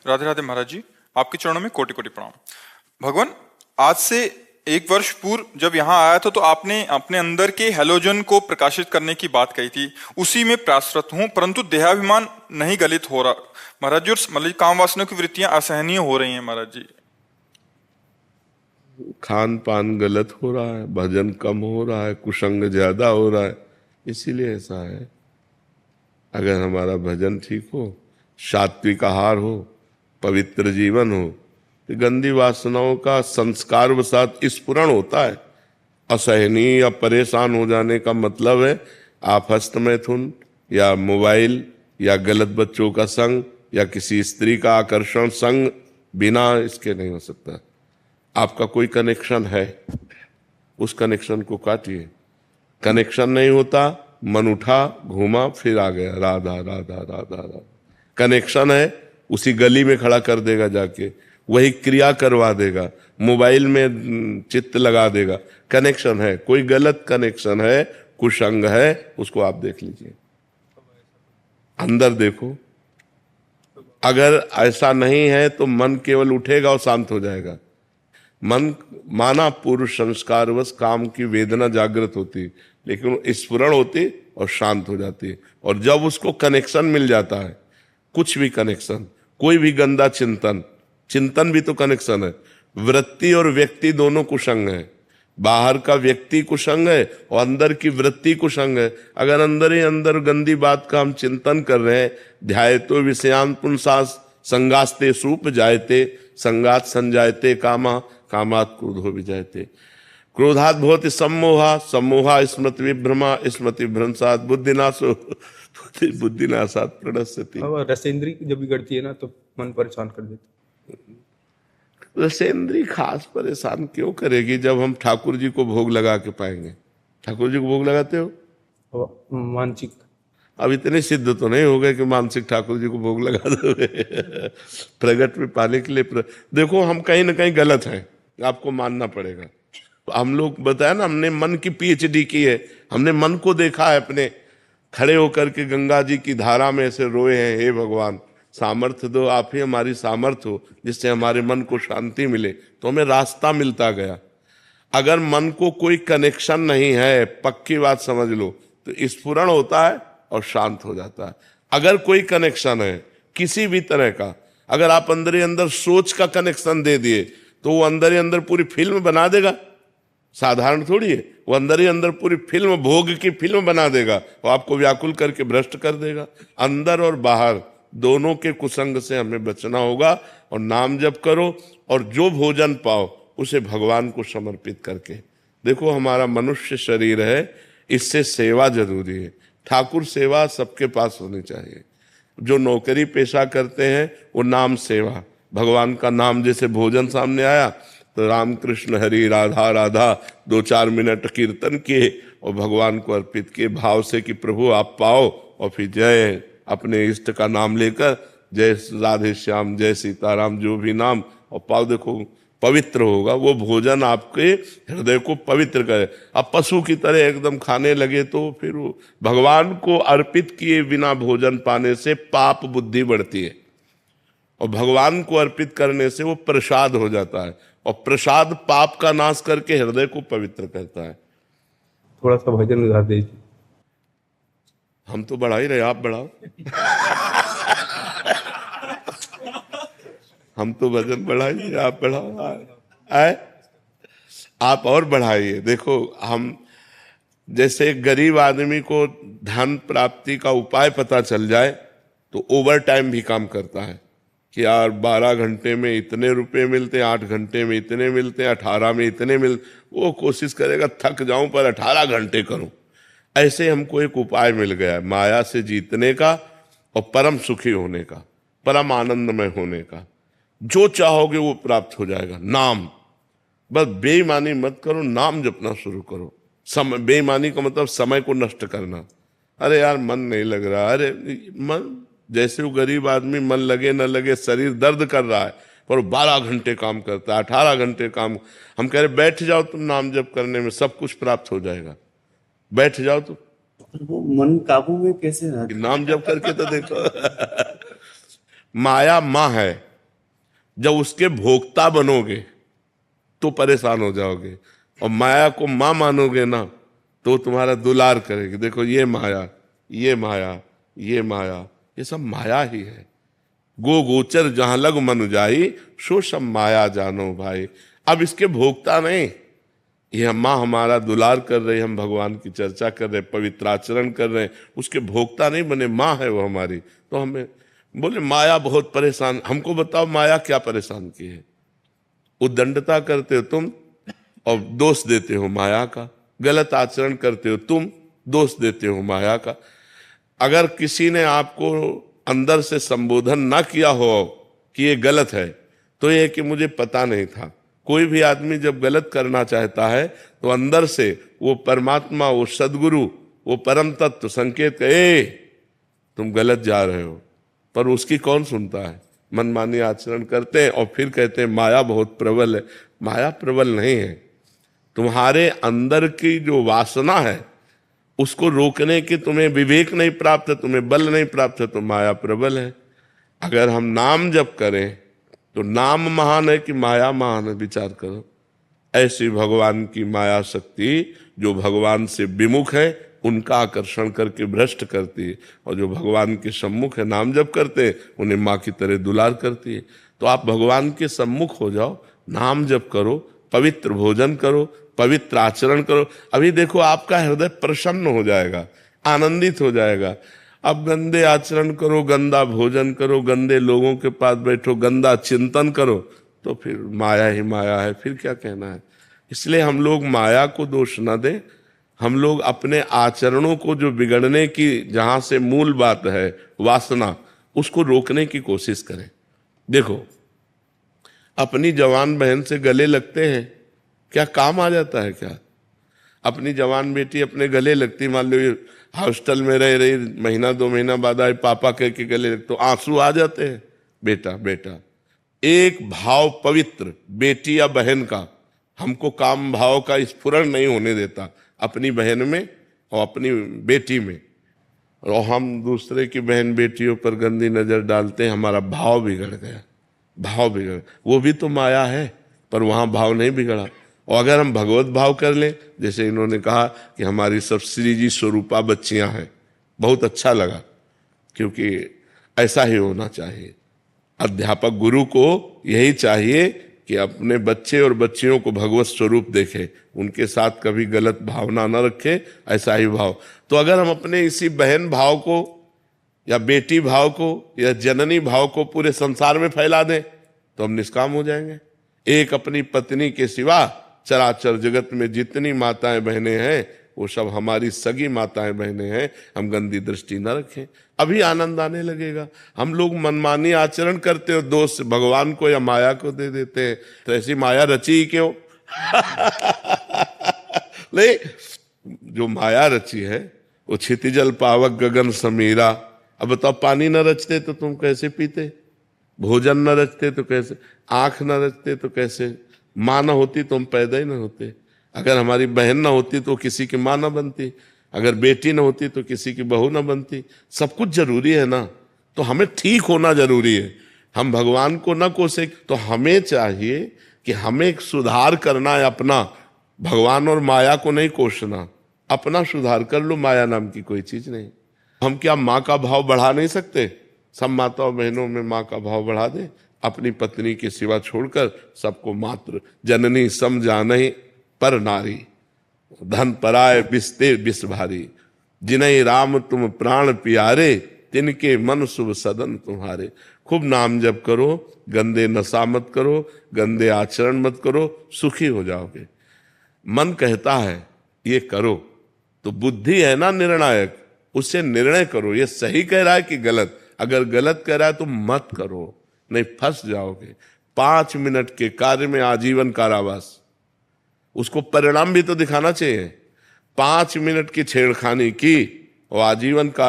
राधे राधे महाराज जी, आपके चरणों में कोटि कोटि प्रणाम। भगवान, आज से 1 वर्ष पूर्व जब यहाँ आया था तो आपने अपने अंदर के हैलोजन को प्रकाशित करने की बात कही थी। उसी में प्रयासरत हूँ, परंतु देहाभिमान नहीं गलित हो रहा महाराज जी, और मतलब काम वासना की वृत्तियां असहनीय हो रही हैं महाराज जी। खान पान गलत हो रहा है, भजन कम हो रहा है, कुसंग ज्यादा हो रहा है, इसीलिए ऐसा है। अगर हमारा भजन ठीक हो, सात्विक आहार हो, पवित्र जीवन हो, तो गंदी वासनाओं का संस्कार वसात स्फुरण होता है। असहनीय या परेशान हो जाने का मतलब है आप हस्तमैथुन या मोबाइल या गलत बच्चों का संग या किसी स्त्री का आकर्षण संग बिना इसके नहीं हो सकता। आपका कोई कनेक्शन है, उस कनेक्शन को काटिए। कनेक्शन नहीं होता, मन उठा, घूमा, फिर आ गया राधा राधा राधा राधा। कनेक्शन है, उसी गली में खड़ा कर देगा जाके, वही क्रिया करवा देगा, मोबाइल में चित्त लगा देगा। कनेक्शन है, कोई गलत कनेक्शन है, कुसंग है, उसको आप देख लीजिए, अंदर देखो। अगर ऐसा नहीं है तो मन केवल उठेगा और शांत हो जाएगा। मन माना पुरुष संस्कारवश काम की वेदना जागृत होती, लेकिन स्फुरण होती और शांत हो जाती। और जब उसको कनेक्शन मिल जाता है, कुछ भी कनेक्शन, कोई भी गंदा चिंतन, चिंतन भी तो कनेक्शन है। वृत्ति और व्यक्ति दोनों कुसंग है। बाहर का व्यक्ति कुसंग है और अंदर की वृत्ति कुसंग है। अगर अंदर ही अंदर गंदी बात का हम चिंतन कर रहे हैं, ध्यायतो विषयान पुंसास संगास्ते सूप जायते संगात संजायते कामा कामात क्रोधो विजायते। क्रोधात भवति सम्मोहा सम्मोहा स्मृति विभ्रमा स्मृति भ्रंशात बुद्धिनाशो बुद्धिनाशात प्रणश्यति। रसेंद्री जब बिगड़ती है ना तो मन परेशान कर देती। रसेंद्री खास परेशान क्यों करेगी जब हम ठाकुर जी को भोग लगा के पाएंगे। ठाकुर जी को भोग लगाते हो? मानसिक अब इतने सिद्ध तो नहीं हो गए कि मानसिक ठाकुर जी को भोग लगा दोगे। प्रगट में पाने के लिए देखो, हम कहीं ना कहीं गलत हैं, आपको मानना पड़ेगा। हम लोग बताया ना, हमने मन की पीएचडी की है, हमने मन को देखा है। अपने खड़े होकर के गंगा जी की धारा में ऐसे रोए हैं, हे भगवान सामर्थ्य दो, आप ही हमारी सामर्थ्य हो, जिससे हमारे मन को शांति मिले। तो हमें रास्ता मिलता गया। अगर मन को कोई कनेक्शन नहीं है, पक्की बात समझ लो, तो स्फुरण होता है और शांत हो जाता है। अगर कोई कनेक्शन है किसी भी तरह का, अगर आप अंदर ही अंदर सोच का कनेक्शन दे दिए तो वो अंदर ही अंदर पूरी फिल्म बना देगा। साधारण थोड़ी है, वो अंदर ही अंदर पूरी फिल्म, भोग की फिल्म बना देगा। वो आपको व्याकुल करके भ्रष्ट कर देगा। अंदर और बाहर दोनों के कुसंग से हमें बचना होगा। और नाम जप करो और जो भोजन पाओ उसे भगवान को समर्पित करके देखो। हमारा मनुष्य शरीर है, इससे सेवा जरूरी है। ठाकुर सेवा सबके पास होनी चाहिए। जो नौकरी पेशा करते हैं वो नाम सेवा, भगवान का नाम, जैसे भोजन सामने आया तो राम कृष्ण हरि राधा राधा 2-4 मिनट कीर्तन किए और भगवान को अर्पित किए भाव से कि प्रभु आप पाओ। और फिर जय अपने इष्ट का नाम लेकर, जय राधे श्याम, जय सीताराम, जो भी नाम, और पाओ। देखो पवित्र होगा वो भोजन, आपके हृदय को पवित्र करे। अब पशु की तरह एकदम खाने लगे तो फिर वो भगवान को अर्पित किए बिना भोजन पाने से पाप बुद्धि बढ़ती है, और भगवान को अर्पित करने से वो प्रसाद हो जाता है। और प्रसाद पाप का नाश करके हृदय को पवित्र करता है। थोड़ा सा भजन गा दीजिए। हम तो बढ़ा ही रहे, आप बढ़ाओ। हम तो भजन बढ़ाइए, आप बढ़ाओ। आए आप और बढ़ाइए। देखो, हम जैसे गरीब आदमी को धन प्राप्ति का उपाय पता चल जाए तो ओवर टाइम भी काम करता है कि यार 12 घंटे में इतने रुपए मिलते, 8 घंटे में इतने मिलते, 18 में इतने वो कोशिश करेगा थक जाऊं पर 18 घंटे करूं। ऐसे हमको एक उपाय मिल गया है माया से जीतने का और परम सुखी होने का, परम आनंदमय होने का। जो चाहोगे वो प्राप्त हो जाएगा। नाम, बस बेईमानी मत करो, नाम जपना शुरू करो। समय, बेईमानी का मतलब समय को नष्ट करना। अरे यार मन नहीं लग रहा, अरे मन, जैसे वो गरीब आदमी मन लगे न लगे, शरीर दर्द कर रहा है पर 12 घंटे काम करता है, 18 घंटे काम। हम कह रहे बैठ जाओ तुम नाम जप करने में, सब कुछ प्राप्त हो जाएगा। बैठ जाओ तुम। वो मन काबू में कैसे रहा? नाम जप करके तो देखो। माया माँ है, जब उसके भोक्ता बनोगे तो परेशान हो जाओगे, और माया को माँ मानोगे ना तो तुम्हारा दुलार करेगी। देखो ये माया, ये माया, ये माया, ये सब माया ही है। गो गोचर जहां लग मन जाई, सो सब माया जानो भाई। अब इसके भोक्ता नहीं, ये माँ हमारा दुलार कर रहे, हम भगवान की चर्चा कर रहे, पवित्र आचरण कर रहे हैं, उसके भोक्ता नहीं बने, माँ है वो हमारी। तो हमें बोले माया बहुत परेशान, हमको बताओ माया क्या परेशान की है? उद्दंडता करते हो तुम और दोष देते हो माया का, गलत आचरण करते हो तुम, दोष देते हो माया का। अगर किसी ने आपको अंदर से संबोधन ना किया हो कि ये गलत है, तो ये कि मुझे पता नहीं था। कोई भी आदमी जब गलत करना चाहता है तो अंदर से वो परमात्मा, वो सदगुरु, वो परम तत्व संकेत करे तुम गलत जा रहे हो, पर उसकी कौन सुनता है? मनमानी आचरण करते हैं और फिर कहते हैं माया बहुत प्रबल है। माया प्रबल नहीं है, तुम्हारे अंदर की जो वासना है उसको रोकने की तुम्हें विवेक नहीं प्राप्त है, तुम्हें बल नहीं प्राप्त है, तो माया प्रबल है। अगर हम नाम जप करें तो नाम महान है कि माया महान है? विचार करो। ऐसी भगवान की माया शक्ति जो भगवान से विमुख है उनका आकर्षण करके भ्रष्ट करती है, और जो भगवान के सम्मुख है, नाम जप करते हैं, उन्हें माँ की तरह दुलार करती है। तो आप भगवान के सम्मुख हो जाओ, नाम जप करो, पवित्र भोजन करो, पवित्र आचरण करो। अभी देखो आपका हृदय प्रसन्न हो जाएगा, आनंदित हो जाएगा। अब गंदे आचरण करो, गंदा भोजन करो, गंदे लोगों के पास बैठो, गंदा चिंतन करो, तो फिर माया ही माया है, फिर क्या कहना है। इसलिए हम लोग माया को दोष न दें, हम लोग अपने आचरणों को जो बिगड़ने की जहां से मूल बात है वासना, उसको रोकने की कोशिश करें। देखो अपनी जवान बहन से गले लगते हैं, क्या काम आ जाता है क्या? अपनी जवान बेटी अपने गले लगती, मान लो हॉस्टल में रह रही, महीना 2 महीना बाद आए पापा कह के गले लगते, तो आंसू आ जाते हैं। बेटा बेटा, एक भाव पवित्र बेटी या बहन का हमको काम भाव का स्फुरण नहीं होने देता अपनी बहन में और अपनी बेटी में, और हम दूसरे की बहन बेटियों पर गंदी नजर डालते हैं, हमारा भाव बिगड़ गया। भाव बिगड़, वो भी तो माया है, पर वहां भाव नहीं बिगड़ा। और अगर हम भगवत भाव कर लें, जैसे इन्होंने कहा कि हमारी सब श्री जी स्वरूपा बच्चियां हैं, बहुत अच्छा लगा, क्योंकि ऐसा ही होना चाहिए। अध्यापक गुरु को यही चाहिए कि अपने बच्चे और बच्चियों को भगवत स्वरूप देखे, उनके साथ कभी गलत भावना न रखे, ऐसा ही भाव। तो अगर हम अपने इसी बहन भाव को या बेटी भाव को या जननी भाव को पूरे संसार में फैला दें तो हम निष्काम हो जाएंगे। एक अपनी पत्नी के सिवा चराचर जगत में जितनी माताएं बहनें हैं वो सब हमारी सगी माताएं बहनें हैं, हम गंदी दृष्टि न रखें, अभी आनंद आने लगेगा। हम लोग मनमानी आचरण करते हो, दोष भगवान को या माया को दे देते हैं, तो ऐसी माया रची ही क्यों? नहीं, जो माया रची है वो क्षितिजल पावक गगन समीरा। अब बताओ, पानी न रचते तो तुम कैसे पीते? भोजन न रचते तो कैसे? आंख न रचते तो कैसे? माँ न होती तो हम पैदा ही न होते। अगर हमारी बहन न होती तो किसी की माँ न बनती, अगर बेटी न होती तो किसी की बहू न बनती। सब कुछ जरूरी है ना, तो हमें ठीक होना जरूरी है। हम भगवान को न कोसे तो हमें चाहिए कि हमें सुधार करना है अपना, भगवान और माया को नहीं कोसना। अपना सुधार कर लो, माया नाम की कोई चीज नहीं। हम क्या माँ का भाव बढ़ा नहीं सकते? सब माताओं बहनों में माँ का भाव बढ़ा दे, अपनी पत्नी के सिवा छोड़कर सबको मात्र जननी सम जानहि पर नारी, धन पराय बिस्ते बिस भारी, जिन्हीं राम तुम प्राण प्यारे, तिनके मन शुभ सदन तुम्हारे। खूब नाम जप करो, गंदे नशा मत करो, गंदे आचरण मत करो, सुखी हो जाओगे। मन कहता है ये करो, तो बुद्धि है ना निर्णायक, उससे निर्णय करो, ये सही कह रहा है कि गलत। अगर गलत कह रहा है तो मत करो, नहीं फंस जाओगे। 5 मिनट के कार्य में आजीवन कारावास, उसको परिणाम भी तो दिखाना चाहिए। 5 मिनट की छेड़खानी की और आजीवन का